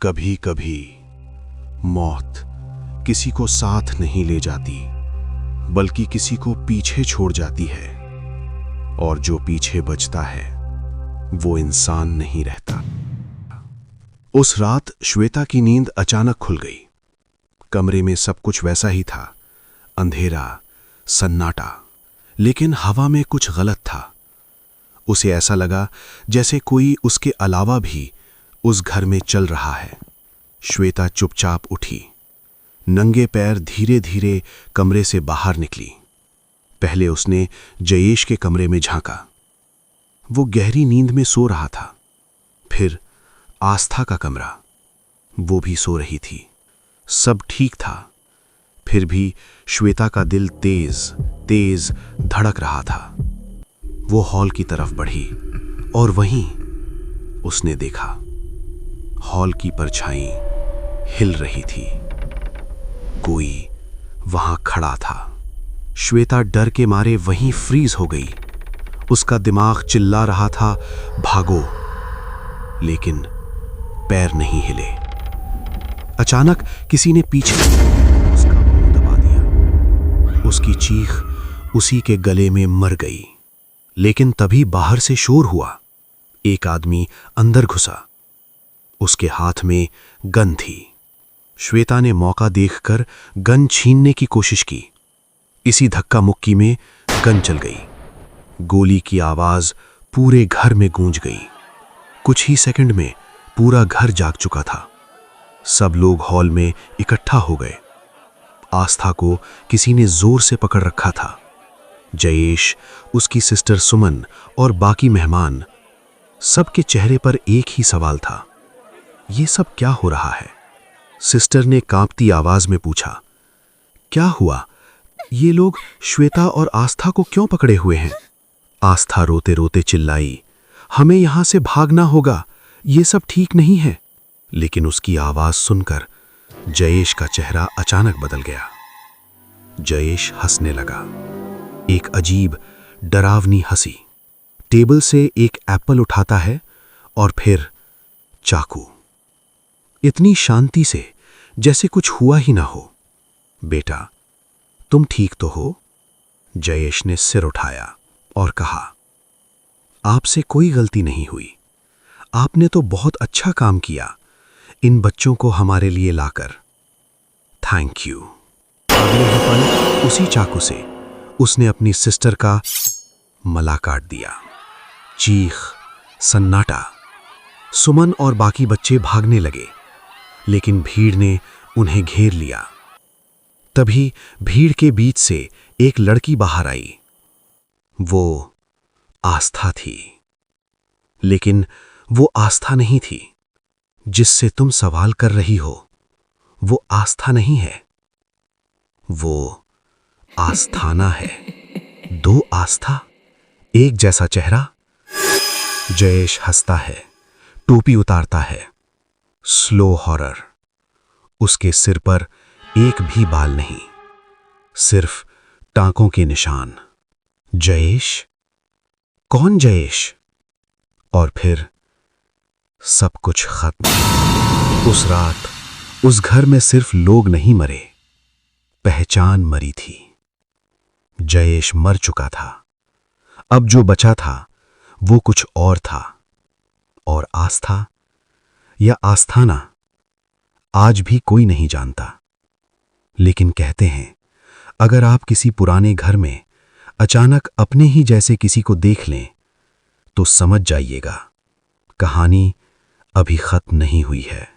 कभी कभी मौत किसी को साथ नहीं ले जाती, बल्कि किसी को पीछे छोड़ जाती है। और जो पीछे बचता है वो इंसान नहीं रहता। उस रात श्वेता की नींद अचानक खुल गई। कमरे में सब कुछ वैसा ही था, अंधेरा, सन्नाटा, लेकिन हवा में कुछ गलत था। उसे ऐसा लगा जैसे कोई उसके अलावा भी उस घर में चल रहा है। श्वेता चुपचाप उठी, नंगे पैर धीरे धीरे कमरे से बाहर निकली। पहले उसने जयेश के कमरे में झांका। वो गहरी नींद में सो रहा था। फिर आस्था का कमरा, वो भी सो रही थी। सब ठीक था, फिर भी श्वेता का दिल तेज तेज धड़क रहा था। वो हॉल की तरफ बढ़ी और वहीं उसने देखा, हॉल की परछाई हिल रही थी। कोई वहां खड़ा था। श्वेता डर के मारे वहीं फ्रीज हो गई। उसका दिमाग चिल्ला रहा था, भागो, लेकिन पैर नहीं हिले। अचानक किसी ने पीछे उसका मुंह दबा दिया। उसकी चीख उसी के गले में मर गई। लेकिन तभी बाहर से शोर हुआ। एक आदमी अंदर घुसा। उसके हाथ में गन थी। श्वेता ने मौका देखकर गन छीनने की कोशिश की। इसी धक्का मुक्की में गन चल गई। गोली की आवाज पूरे घर में गूंज गई। कुछ ही सेकंड में पूरा घर जाग चुका था। सब लोग हॉल में इकट्ठा हो गए। आस्था को किसी ने जोर से पकड़ रखा था। जयेश, उसकी सिस्टर सुमन और बाकी मेहमान, सबके चेहरे पर एक ही सवाल था, ये सब क्या हो रहा है? सिस्टर ने कांपती आवाज में पूछा, क्या हुआ? ये लोग श्वेता और आस्था को क्यों पकड़े हुए हैं? आस्था रोते रोते चिल्लाई, हमें यहां से भागना होगा, ये सब ठीक नहीं है। लेकिन उसकी आवाज सुनकर जयेश का चेहरा अचानक बदल गया। जयेश हंसने लगा, एक अजीब डरावनी हंसी। टेबल से एक एप्पल उठाता है और फिर चाकू। इतनी शांति से जैसे कुछ हुआ ही ना हो। बेटा, तुम ठीक तो हो? जयेश ने सिर उठाया और कहा, आपसे कोई गलती नहीं हुई। आपने तो बहुत अच्छा काम किया इन बच्चों को हमारे लिए लाकर। Thank you. अगले ही पल उसी चाकू से उसने अपनी सिस्टर का मला काट दिया। चीख, सन्नाटा। सुमन और बाकी बच्चे भागने लगे, लेकिन भीड़ ने उन्हें घेर लिया। तभी भीड़ के बीच से एक लड़की बाहर आई। वो आस्था थी। लेकिन वो आस्था नहीं थी जिससे तुम सवाल कर रही हो। वो आस्था नहीं है, वो आस्थाना है। दो आस्था, एक जैसा चेहरा। जयेश हंसता है, टोपी उतारता है। Slow horror. उसके सिर पर एक भी बाल नहीं, सिर्फ टांकों के निशान। जयेश? कौन जयेश? और फिर सब कुछ खत्म। उस रात उस घर में सिर्फ लोग नहीं मरे, पहचान मरी थी। जयेश मर चुका था। अब जो बचा था वो कुछ और था। और आस्था या आस्थाना, आज भी कोई नहीं जानता। लेकिन कहते हैं, अगर आप किसी पुराने घर में अचानक अपने ही जैसे किसी को देख लें तो समझ जाइएगा, कहानी अभी खत्म नहीं हुई है।